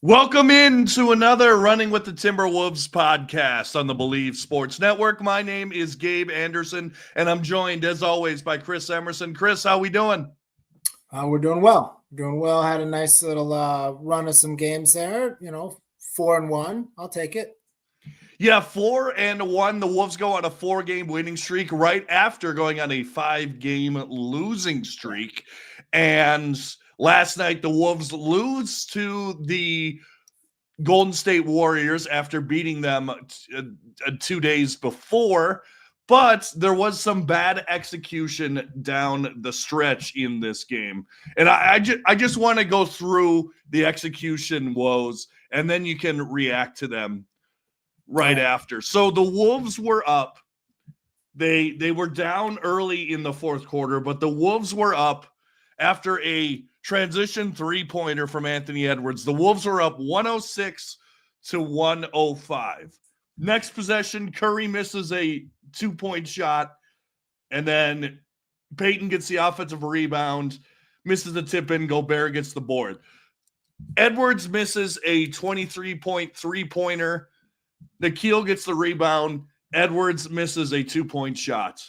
Welcome into another Running with the Timberwolves podcast on the Believe Sports Network. My name is Gabe Anderson, and I'm joined, as always, by Chris Emerson. Chris, how we doing? We're doing well. Had a nice little run of some games there. 4-1. I'll take it. Yeah, 4-1. The Wolves go on a 4-game winning streak right after going on a 5-game losing streak. And last night, the Wolves lose to the Golden State Warriors after beating them 2 days before. But there was some bad execution down the stretch in this game. And I just want to go through the execution woes, and then you can react to them right after. So the Wolves were up. They were down early in the fourth quarter, but the Wolves were up after a transition three-pointer from Anthony Edwards. The Wolves were up 106-105. Next possession, Curry misses a 2-point shot, and then Payton gets the offensive rebound, misses the tip-in, Gobert gets the board. Edwards misses a 23-point three-pointer. Nikhil gets the rebound. Edwards misses a 2-point shot.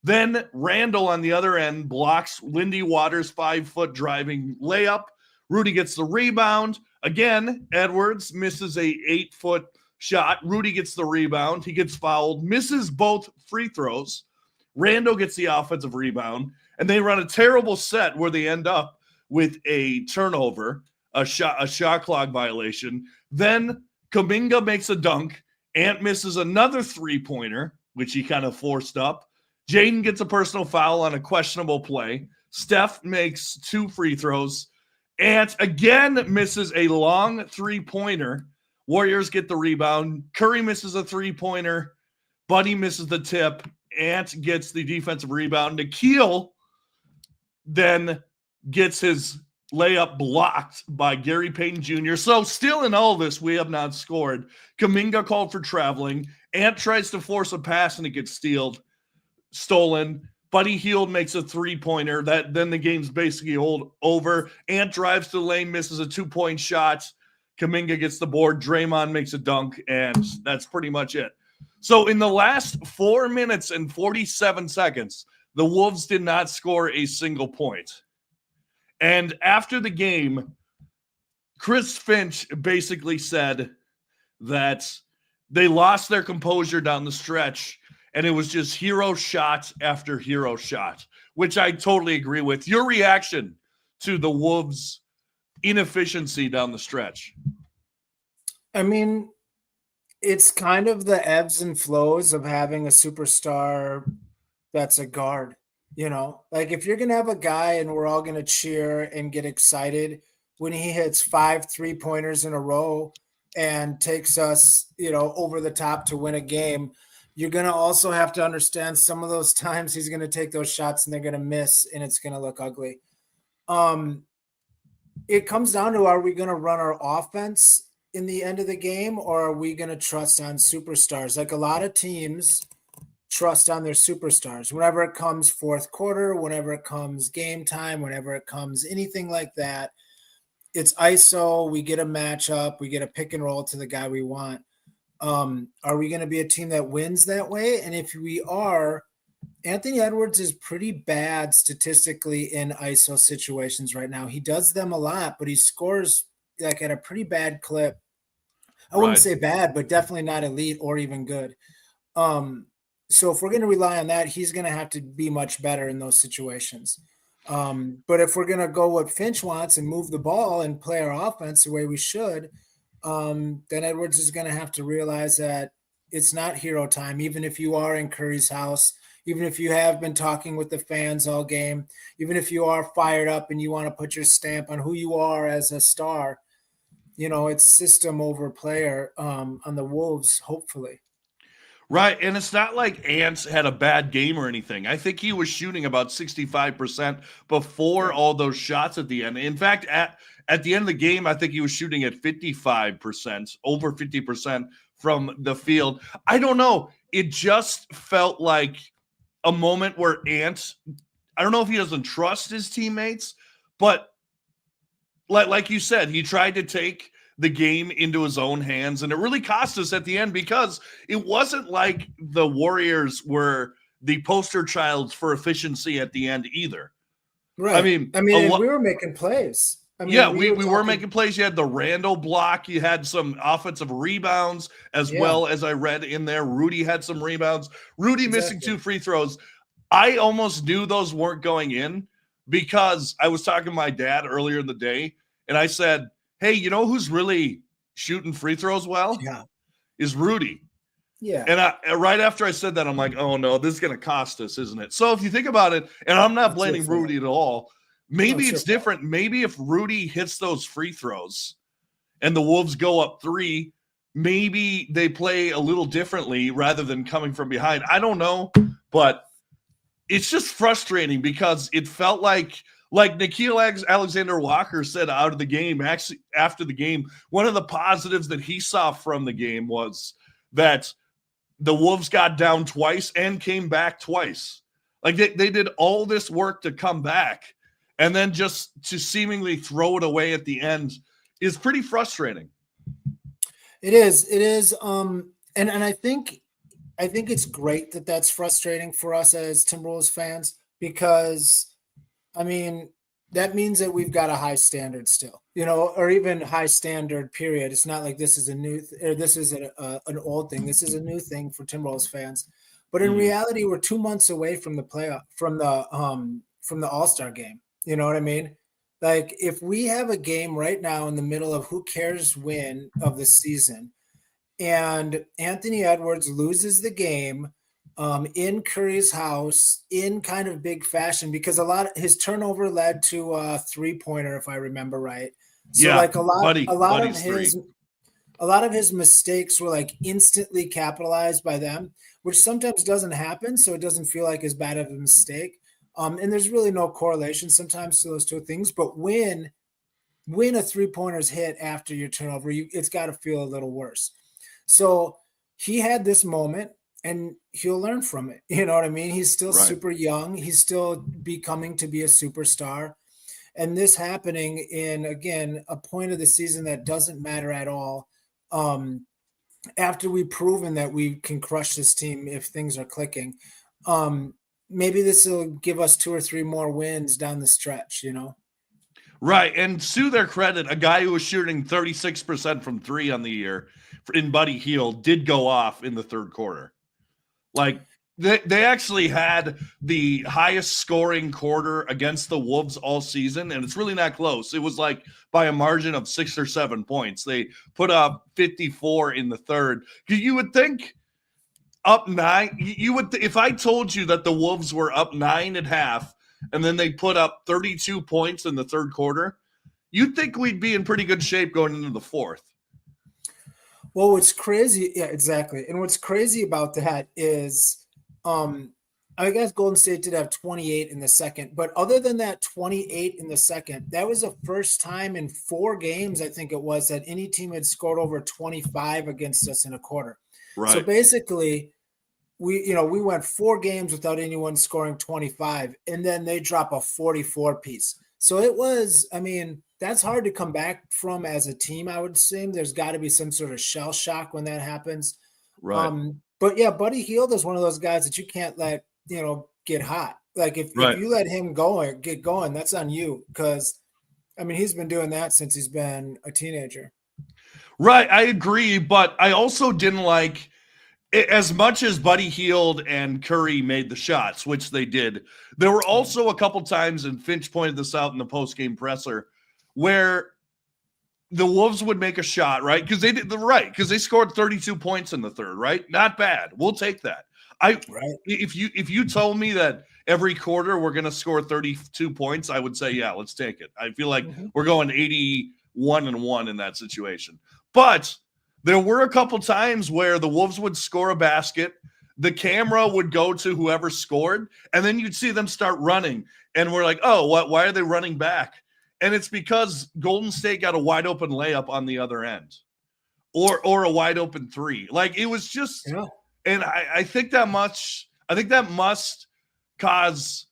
Then Randall on the other end blocks Lindy Waters' 5-foot driving layup. Rudy gets the rebound. Again, Edwards misses a 8-foot shot. Rudy gets the rebound. He gets fouled, misses both free throws. Randall gets the offensive rebound, and they run a terrible set where they end up with a turnover, a shot clock violation. Then Kuminga makes a dunk. Ant misses another three-pointer, which he kind of forced up. Jaden gets a personal foul on a questionable play. Steph makes 2 free throws. Ant again misses a long three-pointer. Warriors get the rebound. Curry misses a three-pointer. Buddy misses the tip. Ant gets the defensive rebound. Nikhil then gets his layup blocked by Gary Payton Jr. So still in all this, we have not scored. Kuminga called for traveling. Ant tries to force a pass and it gets stolen. Buddy Hield makes a three-pointer. Then the game's basically over. Ant drives to the lane, misses a 2-point shot. Kuminga gets the board. Draymond makes a dunk, and that's pretty much it. So in the last 4 minutes and 47 seconds, the Wolves did not score a single point. And after the game, Chris Finch basically said that they lost their composure down the stretch, and it was just hero shot after hero shot, which I totally agree with. Your reaction to the Wolves' inefficiency down the stretch? I mean, it's kind of the ebbs and flows of having a superstar that's a guard. Like if you're going to have a guy and we're all going to cheer and get excited when he hits 5 3-pointers in a row and takes us, over the top to win a game, you're going to also have to understand some of those times he's going to take those shots and they're going to miss and it's going to look ugly. It comes down to, are we going to run our offense in the end of the game, or are we going to trust on superstars? Like a lot of teams trust on their superstars. Whenever it comes fourth quarter, whenever it comes game time, whenever it comes anything like that, it's ISO. We get a matchup. We get a pick and roll to the guy we want. Are we going to be a team that wins that way? And if we are, Anthony Edwards is pretty bad statistically in ISO situations right now. He does them a lot, but he scores like at a pretty bad clip. I wouldn't say bad, but definitely not elite or even good. So if we're going to rely on that, he's going to have to be much better in those situations. But if we're going to go what Finch wants and move the ball and play our offense the way we should, then Edwards is going to have to realize that it's not hero time. Even if you are in Curry's house, even if you have been talking with the fans all game, even if you are fired up and you want to put your stamp on who you are as a star, it's system over player on the Wolves, hopefully. Right, and it's not like Ant had a bad game or anything. I think he was shooting about 65% before all those shots at the end. In fact, at the end of the game, I think he was shooting at 55%, over 50% from the field. I don't know. It just felt like a moment where Ant, I don't know if he doesn't trust his teammates, but like you said, he tried to take the game into his own hands, and it really cost us at the end because it wasn't like the Warriors were the poster child for efficiency at the end either. Right. I mean, we were making plays. We were making plays. You had the Randall block. You had some offensive rebounds as well, as I read in there. Rudy had some rebounds. Rudy missing 2 free throws. I almost knew those weren't going in because I was talking to my dad earlier in the day, and I said, hey, you know who's really shooting free throws well? Yeah. Is Rudy. Yeah. And right after I said that, I'm like, oh, no, this is going to cost us, isn't it? So if you think about it, and I'm not blaming Rudy at all, maybe it's different. Maybe if Rudy hits those free throws and the Wolves go up 3, maybe they play a little differently rather than coming from behind. I don't know, but it's just frustrating because it felt like Nikhil Alexander Walker said out of the game, actually after the game, one of the positives that he saw from the game was that the Wolves got down twice and came back twice. Like they did all this work to come back, and then just to seemingly throw it away at the end is pretty frustrating. It is. And I think it's great that that's frustrating for us as Timberwolves fans because, I mean, that means that we've got a high standard still, or even high standard period. It's not like this is this is an old thing. This is a new thing for Timberwolves fans. But in reality, we're 2 months away from the playoff, from the All-Star game. You know what I mean? Like if we have a game right now in the middle of who cares when of the season, and Anthony Edwards loses the game in Curry's house in kind of big fashion because his turnover led to a 3-pointer, if I remember right. So like a lot of his mistakes were like instantly capitalized by them, which sometimes doesn't happen. So it doesn't feel like as bad of a mistake. And there's really no correlation sometimes to those two things. But when a 3-pointer's hit after your turnover, it's got to feel a little worse. So he had this moment and he'll learn from it. You know what I mean? He's still super young. He's still becoming to be a superstar. And this happening in, again, a point of the season that doesn't matter at all. After we've proven that we can crush this team if things are clicking, maybe this will give us 2 or 3 more wins down the stretch, Right. And to their credit, a guy who was shooting 36% from 3 on the year in Buddy Hield did go off in the third quarter. Like they actually had the highest scoring quarter against the Wolves all season, and it's really not close. It was like by a margin of 6 or 7 points. They put up 54 in the third. You would think up 9, if I told you that the Wolves were up 9 at half and then they put up 32 points in the third quarter, you'd think we'd be in pretty good shape going into the fourth. Well, what's crazy, yeah, exactly. And what's crazy about that is, I guess Golden State did have 28 in the second, but other than that 28 in the second, that was the first time in 4 games, I think it was, that any team had scored over 25 against us in a quarter. Right. So basically, we went 4 games without anyone scoring 25, and then they drop a 44 piece. So it was, that's hard to come back from as a team, I would assume. There's got to be some sort of shell shock when that happens. Right. But yeah, Buddy Hield is one of those guys that you can't let, get hot. Like if you let him get going, that's on you. Because, he's been doing that since he's been a teenager. Right. I agree. But I also didn't like, as much as Buddy Hield and Curry made the shots, which they did, there were also a couple times, and Finch pointed this out in the post-game presser, where the Wolves would make a shot, right? Because they scored 32 points in the third, right? Not bad. We'll take that. If you told me that every quarter we're going to score 32 points, I would say, yeah, let's take it. I feel like we're going 81-1 in that situation. But there were a couple times where the Wolves would score a basket, the camera would go to whoever scored, and then you'd see them start running. And we're like, oh, why are they running back? And it's because Golden State got a wide open layup on the other end or a wide open 3. Like it was just, and I think that must cause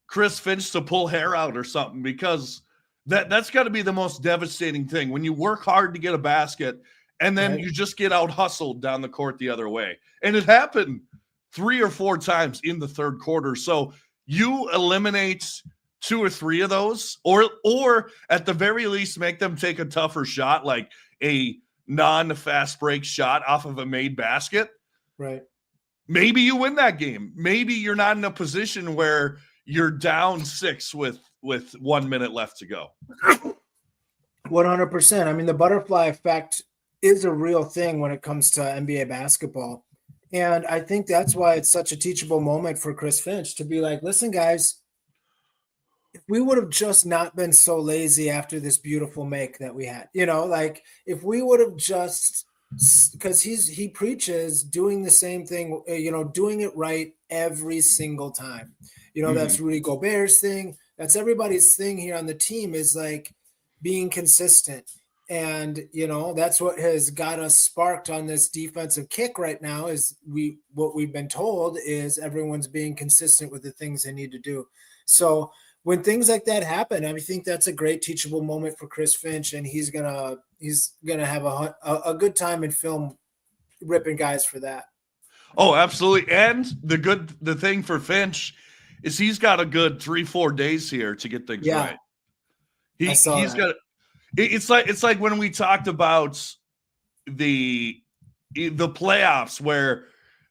Chris Finch to pull hair out or something, because That's got to be the most devastating thing when you work hard to get a basket and then you just get out hustled down the court the other way. And it happened 3 or 4 times in the third quarter. So you eliminate 2 or 3 of those, or at the very least make them take a tougher shot, like a non-fast break shot off of a made basket. Right. Maybe you win that game. Maybe you're not in a position where you're down 6 with 1 minute left to go. 100%. I mean, the butterfly effect is a real thing when it comes to NBA basketball. And I think that's why it's such a teachable moment for Chris Finch to be like, listen, guys, if we would have just not been so lazy after this beautiful make that we had, like if we would have just, because he preaches doing the same thing, doing it right every single time. That's Rudy Gobert's thing. That's everybody's thing here on the team, is like being consistent. And, that's what has got us sparked on this defensive kick right now, is what we've been told is everyone's being consistent with the things they need to do. So when things like that happen, I think that's a great teachable moment for Chris Finch, and he's gonna have a good time in film ripping guys for that. Oh, absolutely. And the thing for Finch is he's got a good 3-4 days here to get things right. He's got. It's like when we talked about the playoffs where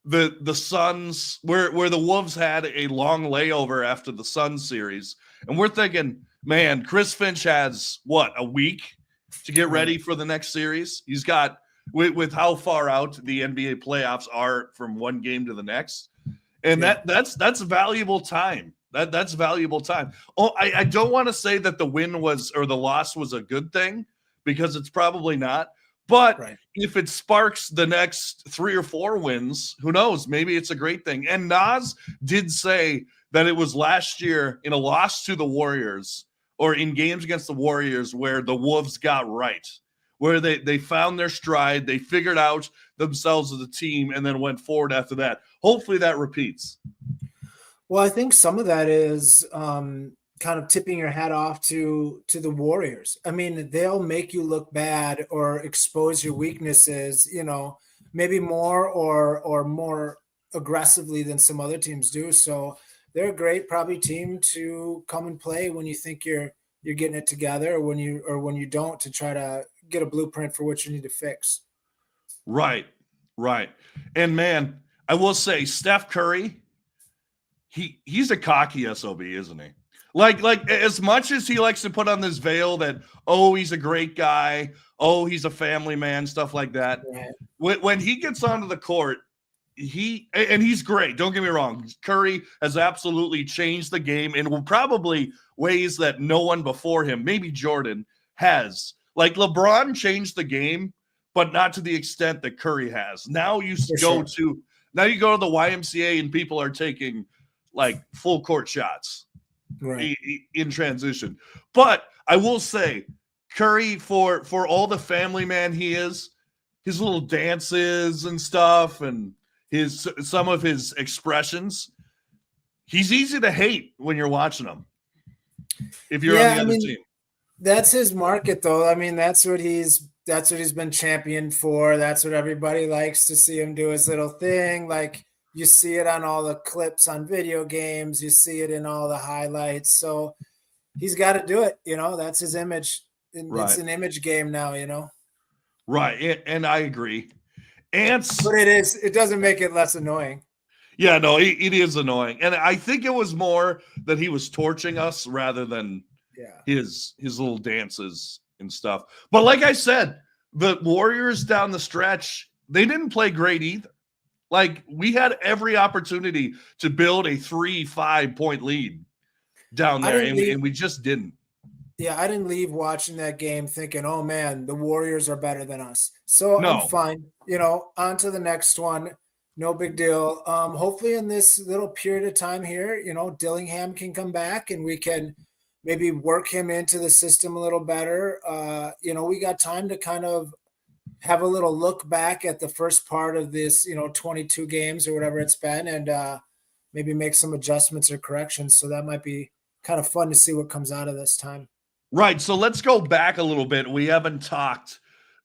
the Suns, where the Wolves had a long layover after the Suns series, and we're thinking, man, Chris Finch has a week to get ready for the next series. He's got with how far out the NBA playoffs are from one game to the next, and that's valuable time. That's valuable time. Oh, I don't want to say that the win or the loss was a good thing, because it's probably not. But if it sparks the next 3 or 4 wins, who knows? Maybe it's a great thing. And Nas did say that it was last year in a loss to the Warriors, or in games against the Warriors, where the Wolves got right, where they found their stride, they figured out themselves as a team, and then went forward after that. Hopefully that repeats. Well, I think some of that is kind of tipping your hat off to the Warriors. I mean, they'll make you look bad or expose your weaknesses, maybe more or more aggressively than some other teams do. So they're a great probably team to come and play when you think you're getting it together, or when you don't, to try to get a blueprint for what you need to fix. Right. And man, I will say Steph Curry, he's a cocky SOB, isn't he? Like as much as he likes to put on this veil that, he's a great guy, he's a family man, stuff like that. When he gets onto the court, he's great. Don't get me wrong. Curry has absolutely changed the game in probably ways that no one before him, maybe Jordan, has. Like LeBron changed the game, but not to the extent that Curry has. Now you go to the YMCA and people are taking like full court shots in transition. But I will say, Curry, for all the family man he is, his little dances and stuff, and some of his expressions, he's easy to hate when you're watching him. If you're on the other team, that's his market, though. I mean, that's what he's been championed for. That's what everybody likes to see him do, his little thing. Like, you see it on all the clips on video games. You see it in all the highlights. So he's got to do it. That's his image. It's an image game now, Right. And I agree. But it doesn't make it less annoying. Yeah, no, it is annoying. And I think it was more that he was torching us rather than his little dances and stuff. But like I said, the Warriors down the stretch, they didn't play great either. Like, we had every opportunity to build a 3-5 point lead down there, and we just didn't. Yeah, I didn't leave watching that game thinking, oh, man, the Warriors are better than us. So I'm fine. On to the next one. No big deal. Hopefully in this little period of time here, Dillingham can come back and we can maybe work him into the system a little better. We got time to kind of have a little look back at the first part of this, 22 games or whatever it's been, and maybe make some adjustments or corrections. So that might be kind of fun to see what comes out of this time. Right. So let's go back a little bit. We haven't talked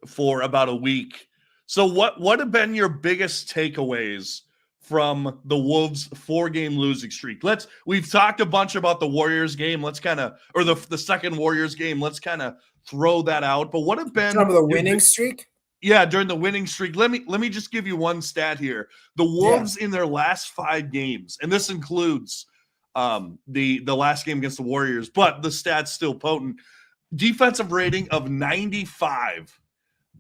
for about a week. So what have been your biggest takeaways from the Wolves 4-game losing streak? We've talked a bunch about the Warriors game. Let's kind of, or the second Warriors game. Let's kind of throw that out. But what have been Some of the winning streak? Yeah, during the winning streak. Let me just give you one stat here. The Wolves in their last 5 games, and this includes the last game against the Warriors, but the stat's still potent. Defensive rating of 95.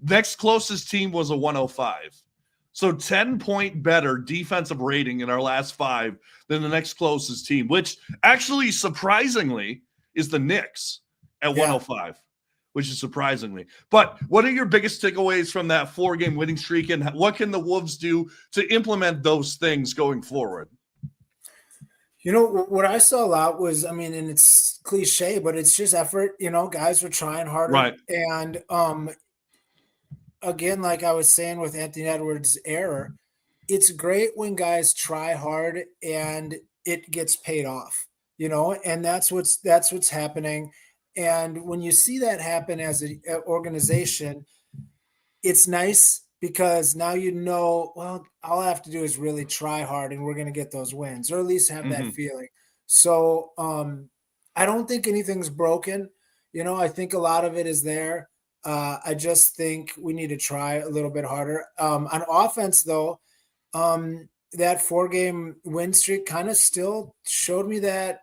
Next closest team was a 105. So 10-point better defensive rating in our last 5 than the next closest team, which actually surprisingly is the Knicks at 105, which is surprisingly. But what are your biggest takeaways from that 4-game winning streak, and what can the Wolves do to implement those things going forward? You know, what I saw a lot was, I mean, and it's cliche, but it's just effort. You know, guys were trying harder. Right. And again, like I was saying with Anthony Edwards' error, it's great when guys try hard and it gets paid off, you know, and that's what's happening. And when you see that happen as an organization, it's nice because now you know, well, all I have to do is really try hard and we're going to get those wins, or at least have that feeling. So I don't think anything's broken. You know, I think a lot of it is there. I just think we need to try a little bit harder. On offense, though, that 4-game win streak kind of still showed me that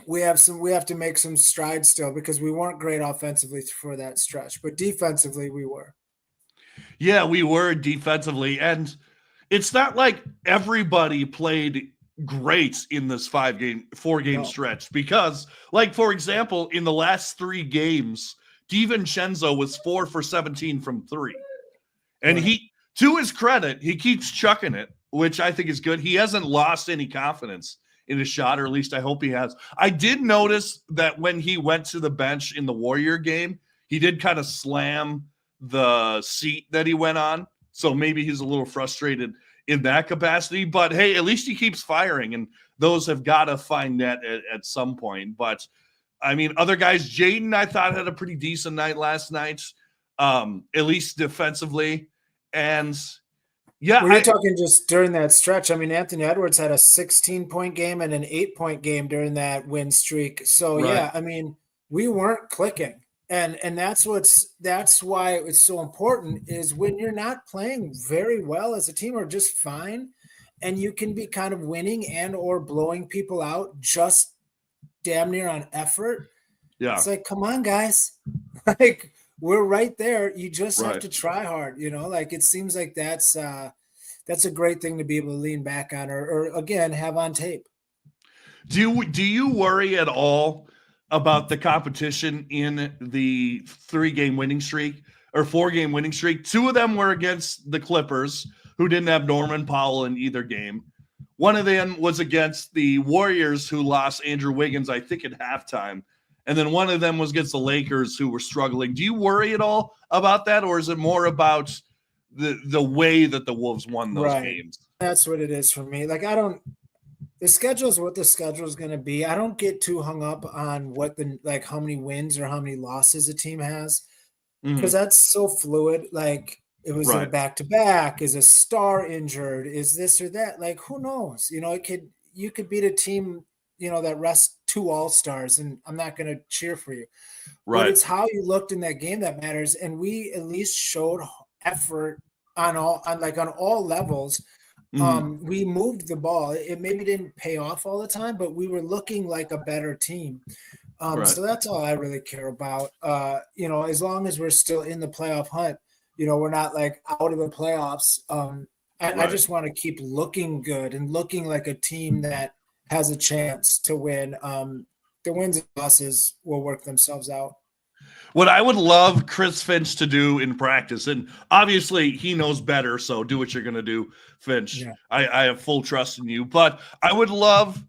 we have to make some strides still, because we weren't great offensively for that stretch, but defensively we were. Yeah, we were defensively, and it's not like everybody played great in this 4-game stretch, because, like, for example, in the last 3 games, DiVincenzo was 4 for 17 from 3. And he, to his credit, he keeps chucking it, which I think is good. He hasn't lost any confidence in his shot, or at least I hope he has. I did notice that when he went to the bench in the Warrior game, he did kind of slam the seat that he went on. So maybe he's a little frustrated in that capacity. But hey, at least he keeps firing, and those have got to find net at some point. But I mean, other guys, Jaden, I thought had a pretty decent night last night, at least defensively. And yeah, you're talking just during that stretch. I mean, Anthony Edwards had a 16-point game and an 8-point game during that win streak. So yeah, I mean, we weren't clicking. And that's why it's so important, is when you're not playing very well as a team, or just fine, and you can be kind of winning and or blowing people out just damn near on effort. Yeah. It's like, come on, guys. Like, we're right there. You just have to try hard, you know, like, it seems like that's a great thing to be able to lean back on, or again, have on tape. Do you worry at all about the competition in the 3-game winning streak, or 4-game winning streak? 2 of them were against the Clippers, who didn't have Norman Powell in either game. One of them was against the Warriors, who lost Andrew Wiggins, I think, at halftime. And then one of them was against the Lakers, who were struggling. Do you worry at all about that, or is it more about the way that the Wolves won those games? That's what it is for me. Like, the schedule is what the schedule is going to be. I don't get too hung up on how many wins or how many losses a team has, because that's so fluid. Like, it was a back-to-back. Is a star injured? Is this or that? Like, who knows? You know, you could beat a team, you know, that rests 2 all-stars, and I'm not going to cheer for you. But it's how you looked in that game that matters. And we at least showed effort on all levels. We moved the ball. It maybe didn't pay off all the time, but we were looking like a better team. So that's all I really care about. You know, as long as we're still in the playoff hunt, you know, we're not like out of the playoffs. I just want to keep looking good and looking like a team that has a chance to win. The wins and losses will work themselves out. What I would love Chris Finch to do in practice, and obviously he knows better, so do what you're going to do, Finch. Yeah. I have full trust in you. But I would love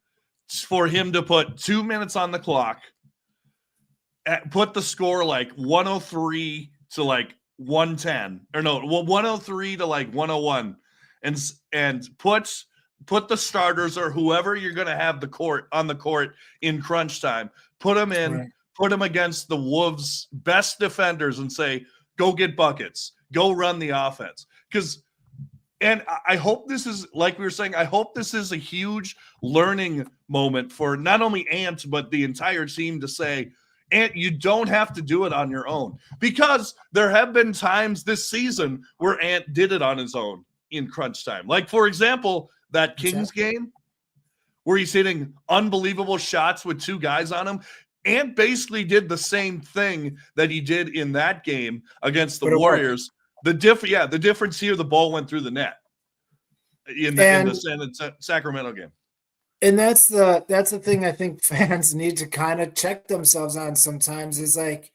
for him to put 2 minutes on the clock, put the score like 103 to like 110, or no, 103 to like 101, and put the starters or whoever you're going to have on the court in crunch time, put them in. put him against the Wolves' best defenders and say, go get buckets, go run the offense. And I hope this is, like we were saying, I hope this is a huge learning moment for not only Ant, but the entire team to say, Ant, you don't have to do it on your own. Because there have been times this season where Ant did it on his own in crunch time. Like, for example, that Kings game where he's hitting unbelievable shots with 2 guys on him. Ant basically did the same thing that he did in that game against the Warriors. The difference here, the ball went through the net in the Sacramento game. And that's the thing I think fans need to kind of check themselves on sometimes is like,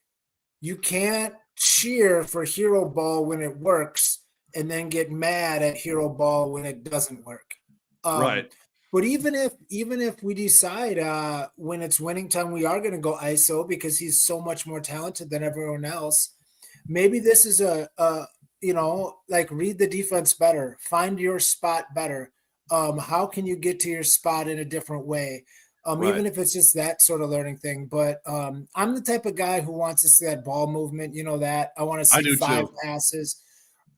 you can't cheer for hero ball when it works and then get mad at hero ball when it doesn't work. Right. But even if we decide when it's winning time, we are going to go ISO because he's so much more talented than everyone else. Maybe this is read the defense better, find your spot better. How can you get to your spot in a different way? Even if it's just that sort of learning thing. But I'm the type of guy who wants to see that ball movement. You know that I want to see 5 passes.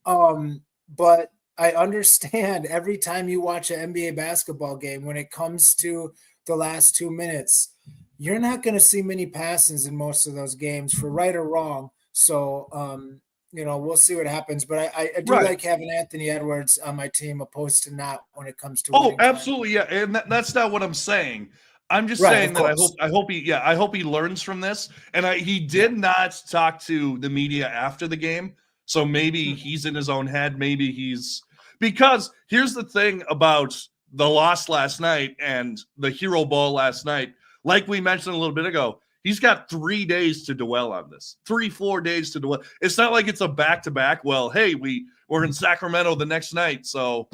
But I understand every time you watch an NBA basketball game, when it comes to the last 2 minutes, you're not going to see many passes in most of those games for right or wrong. So, we'll see what happens. But I do like having Anthony Edwards on my team opposed to not when it comes to winning absolutely. time. Yeah. And that's not what I'm saying. I'm just saying that I hope he learns from this. And he did not talk to the media after the game. So maybe he's in his own head. Maybe because here's the thing about the loss last night and the hero ball last night. Like we mentioned a little bit ago, he's got 3 days to dwell on this. 3-4 days to dwell. It's not like it's a back-to-back. Well, hey, we're in Sacramento the next night, so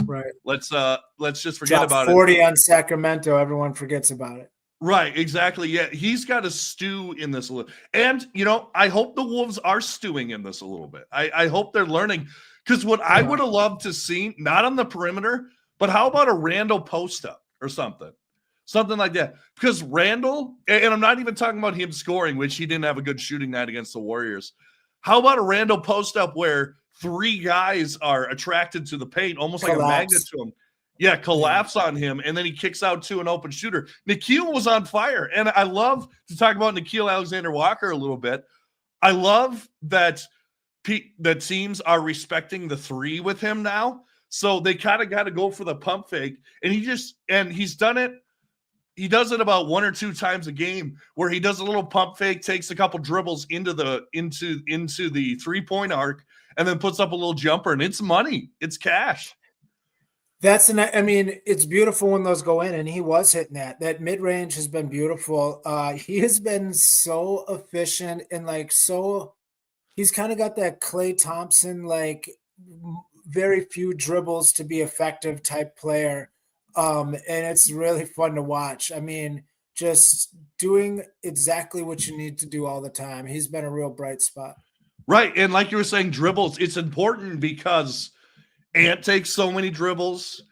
let's just forget about 40 on Sacramento. Everyone forgets about it. Right, exactly. Yeah, he's got to stew in this a little. And, I hope the Wolves are stewing in this a little bit. I hope they're learning. Because what I would have loved to see, not on the perimeter, but how about a Randall post-up or something? Something like that. Because Randall, and I'm not even talking about him scoring, which he didn't have a good shooting night against the Warriors. How about a Randall post-up where 3 guys are attracted to the paint, almost like a magnet to him? Yeah, collapse on him, and then he kicks out to an open shooter. Nickeil was on fire, and I love to talk about Nickeil Alexander-Walker a little bit. I love that teams are respecting the 3 with him now, so they kind of got to go for the pump fake, and he's done it. He does it about 1 or 2 times a game where he does a little pump fake, takes a couple dribbles into the 3-point arc, and then puts up a little jumper, and it's money. It's cash. It's beautiful when those go in, and he was hitting that. That mid-range has been beautiful. He has been so efficient and he's kind of got that Klay Thompson, very few dribbles to be effective type player. And it's really fun to watch. Just doing exactly what you need to do all the time. He's been a real bright spot. Right. And like you were saying, dribbles, it's important because Ant takes so many dribbles.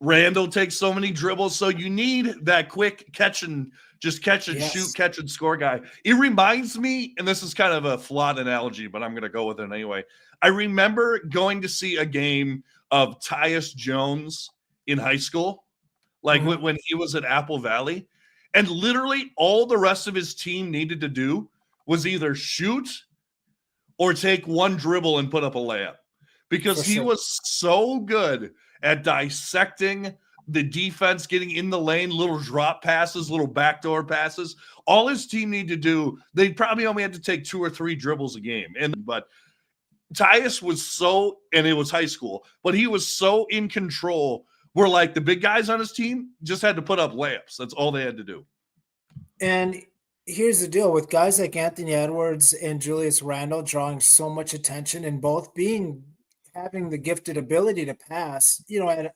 Randall takes so many dribbles. So you need that quick catch and shoot, catch and score guy. It reminds me, and this is kind of a flawed analogy, but I'm going to go with it anyway. I remember going to see a game of Tyus Jones in high school, when he was at Apple Valley, and literally all the rest of his team needed to do was either shoot or take 1 dribble and put up a layup. Because he was so good at dissecting the defense, getting in the lane, little drop passes, little backdoor passes. All his team needed to do, they probably only had to take 2 or 3 dribbles a game. But Tyus was and it was high school, but he was so in control where the big guys on his team just had to put up layups. That's all they had to do. And here's the deal with guys like Anthony Edwards and Julius Randle drawing so much attention and both having the gifted ability to pass,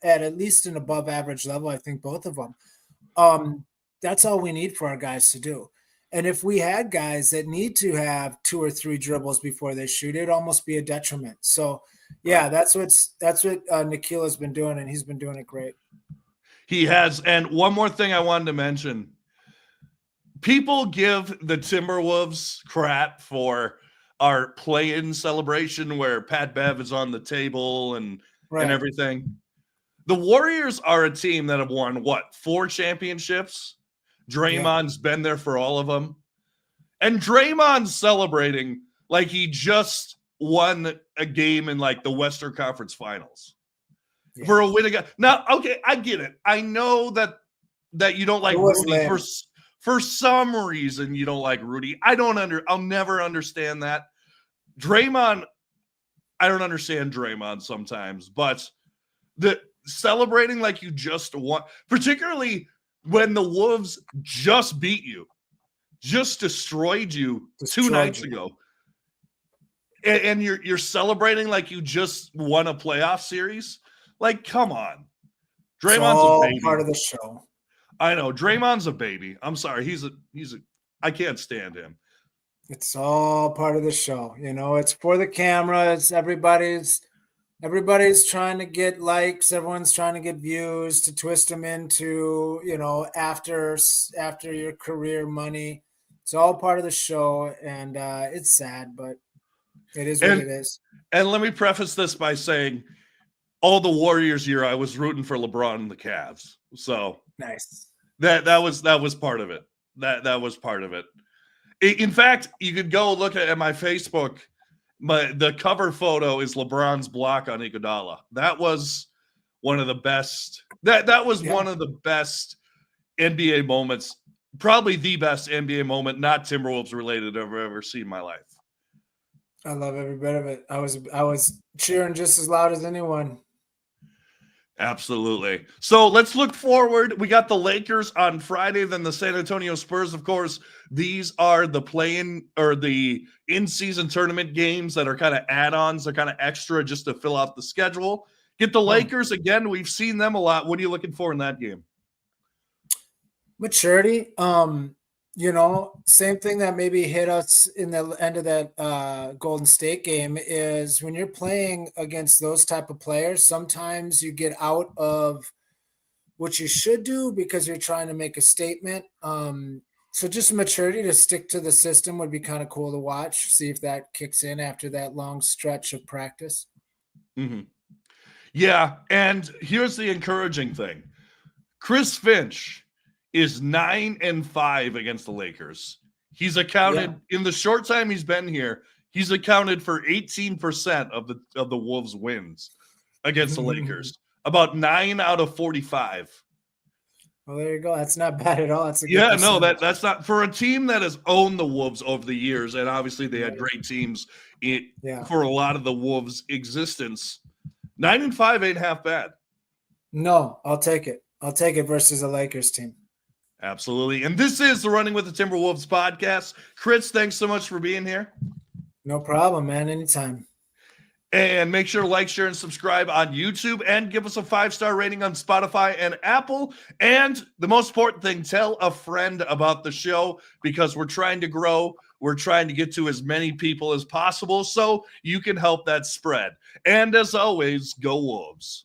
at least an above average level. I think both of them. That's all we need for our guys to do. And if we had guys that need to have 2 or 3 dribbles before they shoot, it'd almost be a detriment. So yeah, that's what Nickeil has been doing, and he's been doing it great. He has. And one more thing I wanted to mention. people give the Timberwolves crap for our play-in celebration where Pat Bev is on the table and everything. The Warriors are a team that have won, 4 championships? Draymond's been there for all of them. And Draymond's celebrating like he just won a game in like the Western Conference Finals for a win. Now, okay, I get it. I know that you don't like Rudy for some reason. You don't like Rudy. I'll never understand that. Draymond, I don't understand Draymond sometimes, but the celebrating like you just won, particularly when the Wolves just beat you, just destroyed you 2 nights ago, and you're celebrating like you just won a playoff series. Like, come on, Draymond's a baby. Part of the show. I know Draymond's a baby. I'm sorry, I can't stand him. It's all part of the show, It's for the camera. It's everybody's trying to get likes. Everyone's trying to get views to twist them into, after your career money. It's all part of the show, and it's sad, but it is what it is. And let me preface this by saying, all the Warriors year, I was rooting for LeBron and the Cavs. So nice. That was part of it. That was part of it. In fact, you could go look at my Facebook. The cover photo is LeBron's block on Iguodala. That was one of the best. That was one of the best NBA moments, probably the best NBA moment, not Timberwolves related, I've ever seen in my life. I love every bit of it. I was cheering just as loud as anyone. Absolutely. So let's look forward. We got the Lakers on Friday, then the San Antonio Spurs. Of course, these are the play-in or the in-season tournament games that are kind of add-ons. They're kind of extra just to fill out the schedule. Get the Lakers again. We've seen them a lot. What are you looking for in that game? Maturity. Same thing that maybe hit us in the end of that Golden State game is when you're playing against those type of players, sometimes you get out of what you should do because you're trying to make a statement. So just maturity to stick to the system would be kind of cool to watch, see if that kicks in after that long stretch of practice. Mm-hmm. Yeah, and here's the encouraging thing. Chris Finch is 9-5 against the Lakers. He's accounted in the short time he's been here. He's accounted for 18% of the Wolves' wins against the Lakers. About 9 out of 45. Well, there you go. That's not bad at all. That's a good percentage. That's not for a team that has owned the Wolves over the years, and obviously they had great teams for a lot of the Wolves' existence. 9-5 ain't half bad. No, I'll take it. I'll take it versus a Lakers team. Absolutely. And this is the Running with the Timberwolves podcast. Chris, thanks so much for being here. No problem, man. Anytime. And make sure to like, share, and subscribe on YouTube and give us a 5-star rating on Spotify and Apple. And the most important thing, tell a friend about the show because we're trying to grow. We're trying to get to as many people as possible so you can help that spread. And as always, go Wolves.